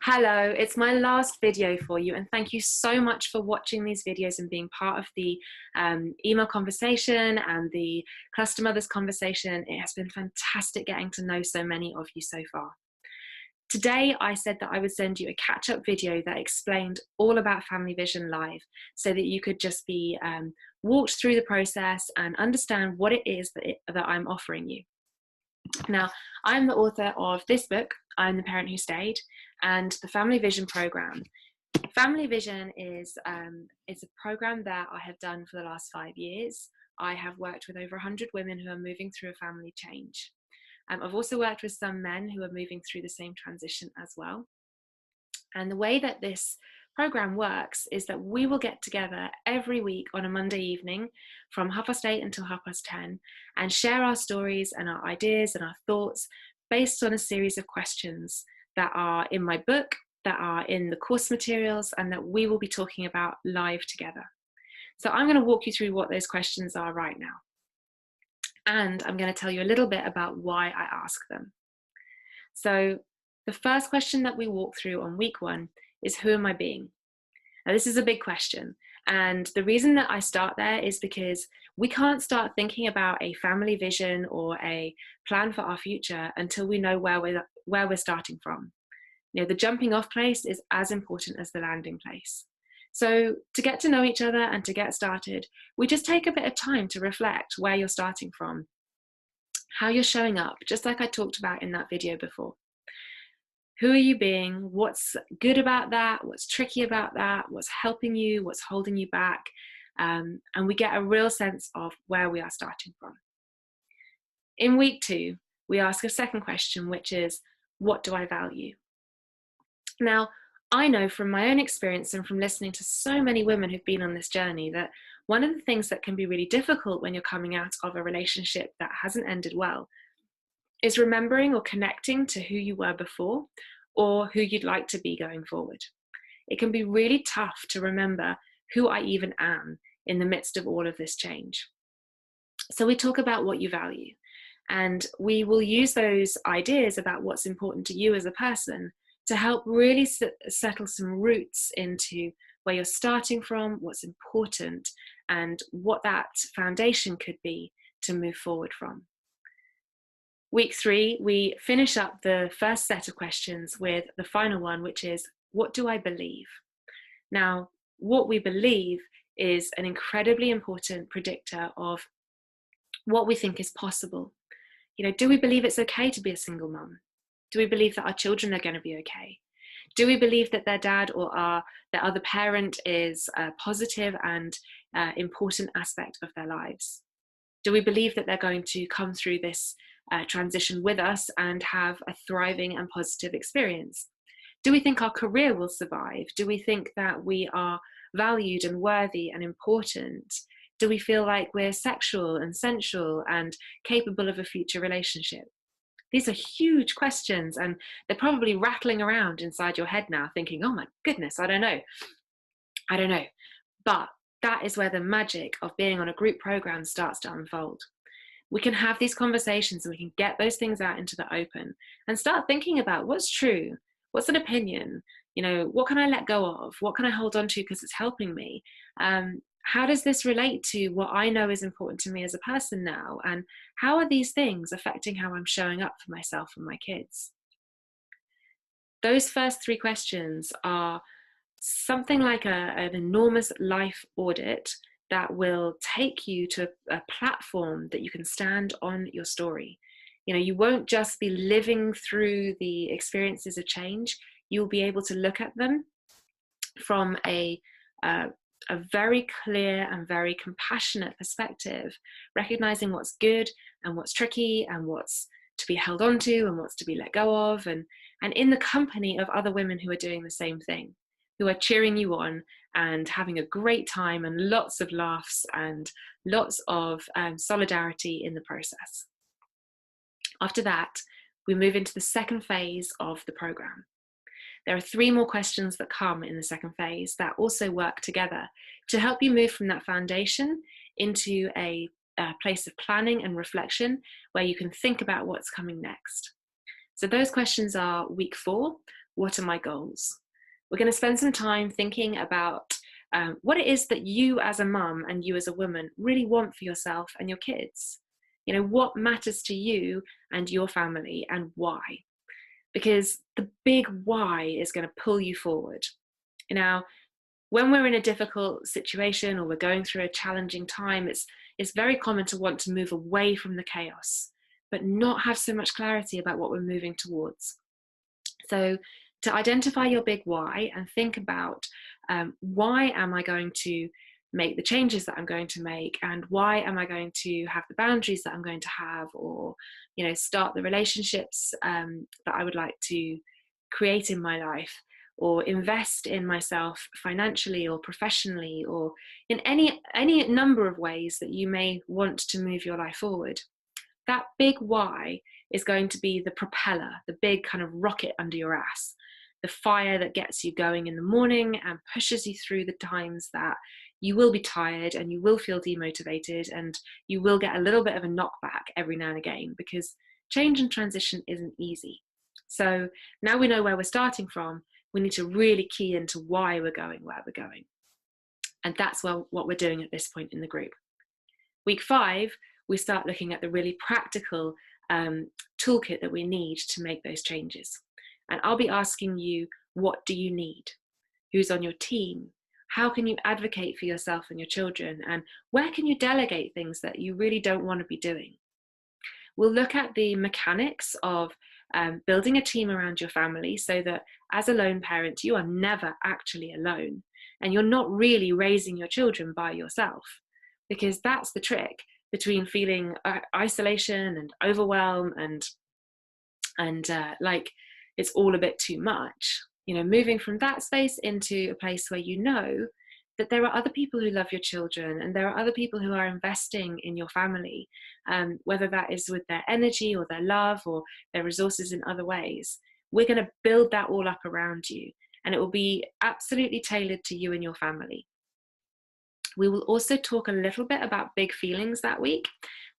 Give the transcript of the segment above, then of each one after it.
Hello, it's my last video for you, and thank you so much for watching these videos and being part of the email conversation and the cluster mothers conversation. It has been fantastic getting to know so many of you so far. Today, I said that I would send you a catch-up video that explained all about Family Vision Live so that you could just be walked through the process and understand what it is that I'm offering you. Now, I'm the author of this book, I'm the Parent Who Stayed, and the Family Vision program. Family Vision is a program that I have done for the last 5 years. I have worked with over 100 women who are moving through a family change. I've also worked with some men who are moving through the same transition as well. And the way that this program works is that we will get together every week on a Monday evening from 8:30 until 10:30 and share our stories and our ideas and our thoughts based on a series of questions that are in my book, that are in the course materials, and that we will be talking about live together. So I'm going to walk you through what those questions are right now. And I'm going to tell you a little bit about why I ask them. So the first question that we walk through on week 1 is, who am I being? Now, this is a big question. And the reason that I start there is because we can't start thinking about a family vision or a plan for our future until we know where we're starting from. You know, the jumping off place is as important as the landing place. So to get to know each other and to get started, we just take a bit of time to reflect where you're starting from, how you're showing up, just like I talked about in that video before. Who are you being? What's good about that? What's tricky about that? What's helping you? What's holding you back? And we get a real sense of where we are starting from. In week 2, we ask a second question, which is, what do I value? Now, I know from my own experience and from listening to so many women who've been on this journey that one of the things that can be really difficult when you're coming out of a relationship that hasn't ended well is remembering or connecting to who you were before or who you'd like to be going forward. It can be really tough to remember who I even am in the midst of all of this change. So we talk about what you value, and we will use those ideas about what's important to you as a person to help really settle some roots into where you're starting from, what's important, and what that foundation could be to move forward from. Week 3, we finish up the first set of questions with the final one, which is, what do I believe? Now, what we believe is an incredibly important predictor of what we think is possible. You know, do we believe it's okay to be a single mum? Do we believe that our children are going to be okay? Do we believe that their dad or their other parent is a positive and important aspect of their lives? Do we believe that they're going to come through this transition with us and have a thriving and positive experience? Do we think our career will survive? Do we think that we are valued and worthy and important? Do we feel like we're sexual and sensual and capable of a future relationship? These are huge questions, and they're probably rattling around inside your head now thinking, oh my goodness, I don't know. But that is where the magic of being on a group program starts to unfold. We can have these conversations and we can get those things out into the open and start thinking about what's true, what's an opinion, you know, what can I let go of, what can I hold on to because it's helping me, how does this relate to what I know is important to me as a person now, and how are these things affecting how I'm showing up for myself and my kids? Those first 3 questions are something like an enormous life audit that will take you to a platform that you can stand on your story. You know, you won't just be living through the experiences of change, you'll be able to look at them from a very clear and very compassionate perspective, recognizing what's good and what's tricky and what's to be held on to and what's to be let go of, and in the company of other women who are doing the same thing, who are cheering you on and having a great time and lots of laughs and lots of solidarity in the process. After that, we move into the second phase of the program. There are 3 more questions that come in the second phase that also work together to help you move from that foundation into a place of planning and reflection where you can think about what's coming next. So those questions are week 4, what are my goals? We're going to spend some time thinking about what it is that you as a mum and you as a woman really want for yourself and your kids. You know, what matters to you and your family, and why? Because the big why is going to pull you forward. Now, when we're in a difficult situation or we're going through a challenging time, it's very common to want to move away from the chaos, but not have so much clarity about what we're moving towards. So to identify your big why and think about why am I going to make the changes that I'm going to make, and why am I going to have the boundaries that I'm going to have, or start the relationships that I would like to create in my life, or invest in myself financially or professionally, or in any number of ways that you may want to move your life forward. That big why is going to be the propeller, the big kind of rocket under your ass, the fire that gets you going in the morning and pushes you through the times that you will be tired and you will feel demotivated and you will get a little bit of a knockback every now and again, because change and transition isn't easy. So now we know where we're starting from, we need to really key into why we're going where we're going. And that's what we're doing at this point in the group. Week 5, we start looking at the really practical toolkit that we need to make those changes. And I'll be asking you, what do you need? Who's on your team? How can you advocate for yourself and your children? And where can you delegate things that you really don't want to be doing? We'll look at the mechanics of building a team around your family, so that as a lone parent, you are never actually alone, and you're not really raising your children by yourself, because that's the trick between feeling isolation and overwhelm and like it's all a bit too much. Moving from that space into a place where you know that there are other people who love your children, and there are other people who are investing in your family, whether that is with their energy or their love or their resources in other ways. We're going to build that all up around you, and it will be absolutely tailored to you and your family. We will also talk a little bit about big feelings that week.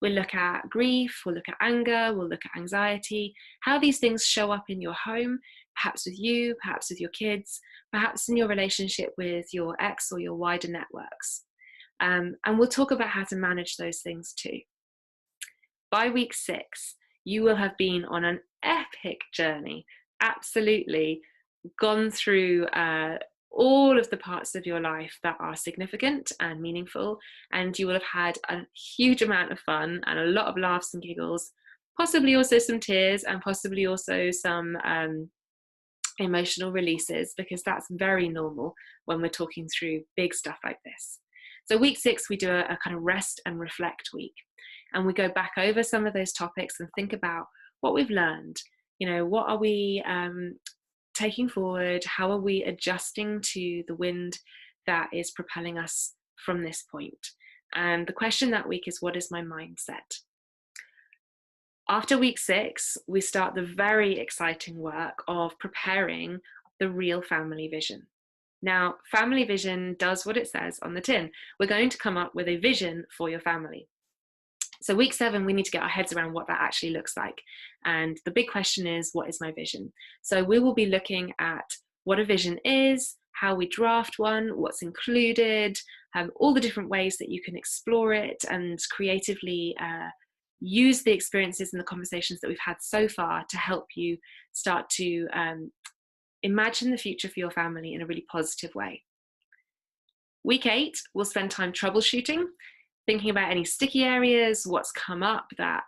We'll look at grief, we'll look at anger, we'll look at anxiety, how these things show up in your home, perhaps with you, perhaps with your kids, perhaps in your relationship with your ex or your wider networks. And we'll talk about how to manage those things too. By week 6, you will have been on an epic journey, absolutely gone through all of the parts of your life that are significant and meaningful, and you will have had a huge amount of fun and a lot of laughs and giggles, possibly also some tears, and possibly also some emotional releases, because that's very normal when we're talking through big stuff like this. So week 6, we do a kind of rest and reflect week, and we go back over some of those topics and think about what we've learned. What are we taking forward? How are we adjusting to the wind that is propelling us from this point? And the question that week is, what is my mindset? After week 6, we start the very exciting work of preparing the real family vision. Now, family vision does what it says on the tin. We're going to come up with a vision for your family. So week 7, we need to get our heads around what that actually looks like. And the big question is, what is my vision? So we will be looking at what a vision is, how we draft one, what's included, all the different ways that you can explore it and creatively use the experiences and the conversations that we've had so far to help you start to imagine the future for your family in a really positive way. Week 8, we'll spend time troubleshooting, thinking about any sticky areas, what's come up that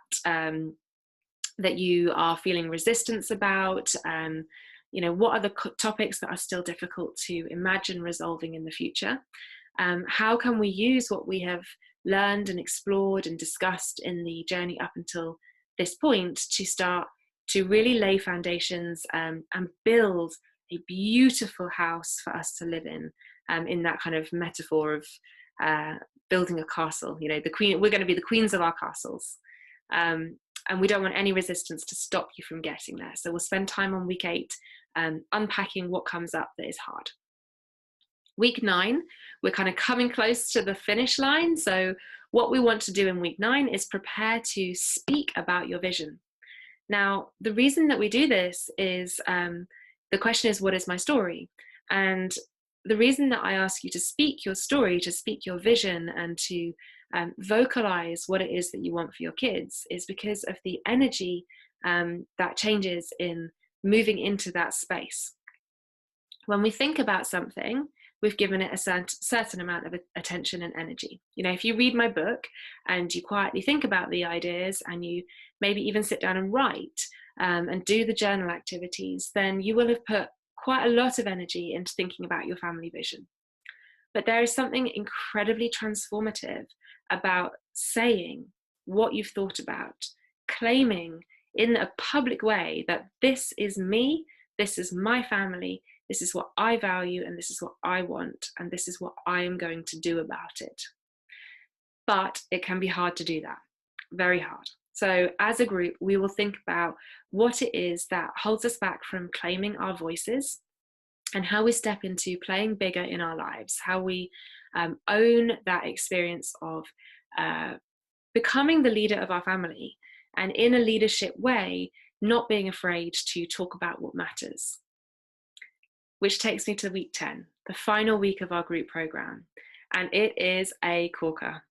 that you are feeling resistance about, what are the topics that are still difficult to imagine resolving in the future. How can we use what we have learned and explored and discussed in the journey up until this point to start to really lay foundations and build a beautiful house for us to live in that kind of metaphor of building a castle. The queen, we're going to be the queens of our castles, and we don't want any resistance to stop you from getting there. So we'll spend time on week 8 unpacking what comes up that is hard. Week 9, we're kind of coming close to the finish line. So what we want to do in week 9 is prepare to speak about your vision. Now, the reason that we do this is the question is, what is my story? And the reason that I ask you to speak your story, to speak your vision, and to vocalize what it is that you want for your kids is because of the energy that changes in moving into that space. When we think about something, we've given it a certain amount of attention and energy. You know, if you read my book and you quietly think about the ideas and you maybe even sit down and write and do the journal activities, then you will have put quite a lot of energy into thinking about your family vision. But there is something incredibly transformative about saying what you've thought about, claiming in a public way that this is me, this is my family, this is what I value, and this is what I want, and this is what I am going to do about it. But it can be hard to do that, very hard. So as a group, we will think about what it is that holds us back from claiming our voices and how we step into playing bigger in our lives, how we own that experience of becoming the leader of our family, and in a leadership way, not being afraid to talk about what matters. Which takes me to week 10, the final week of our group program, and it is a corker.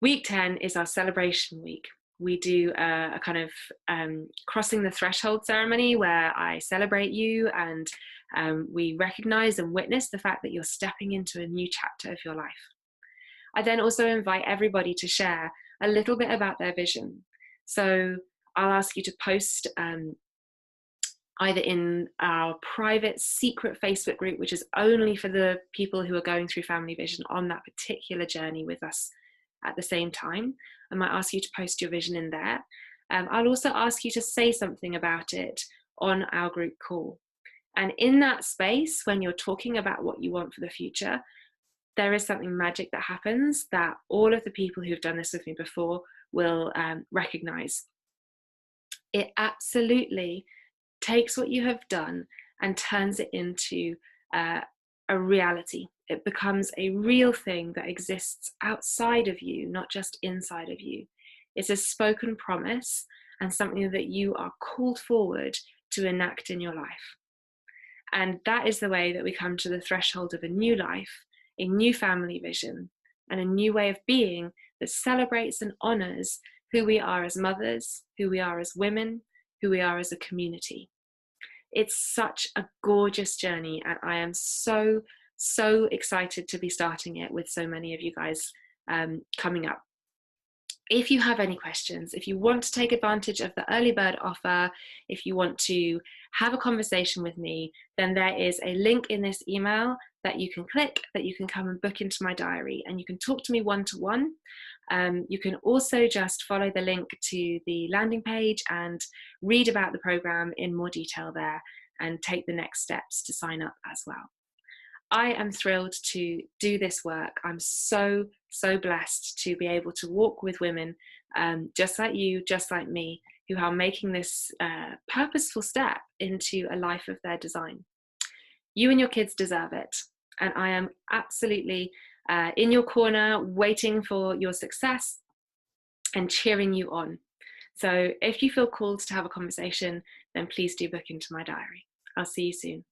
Week 10 is our celebration week. We do a kind of crossing the threshold ceremony where I celebrate you and we recognize and witness the fact that you're stepping into a new chapter of your life. I then also invite everybody to share a little bit about their vision. So I'll ask you to post either in our private secret Facebook group, which is only for the people who are going through family vision on that particular journey with us at the same time. I might ask you to post your vision in there. I'll also ask you to say something about it on our group call. And in that space, when you're talking about what you want for the future, there is something magic that happens that all of the people who've done this with me before will recognize. It absolutely takes what you have done and turns it into a reality. It becomes a real thing that exists outside of you, not just inside of you. It's a spoken promise and something that you are called forward to enact in your life. And that is the way that we come to the threshold of a new life, a new family vision, and a new way of being that celebrates and honors who we are as mothers, who we are as women, who we are as a community. It's such a gorgeous journey, and I am so excited to be starting it with so many of you guys coming up. If you have any questions, if you want to take advantage of the early bird offer, if you want to have a conversation with me, then there is a link in this email that you can click, that you can come and book into my diary, and you can talk to me one-to-one. You can also just follow the link to the landing page and read about the program in more detail there and take the next steps to sign up as well. I am thrilled to do this work. I'm so blessed to be able to walk with women just like you, just like me, who are making this purposeful step into a life of their design. You and your kids deserve it. And I am absolutely in your corner, waiting for your success and cheering you on. So if you feel called to have a conversation, then please do book into my diary. I'll see you soon.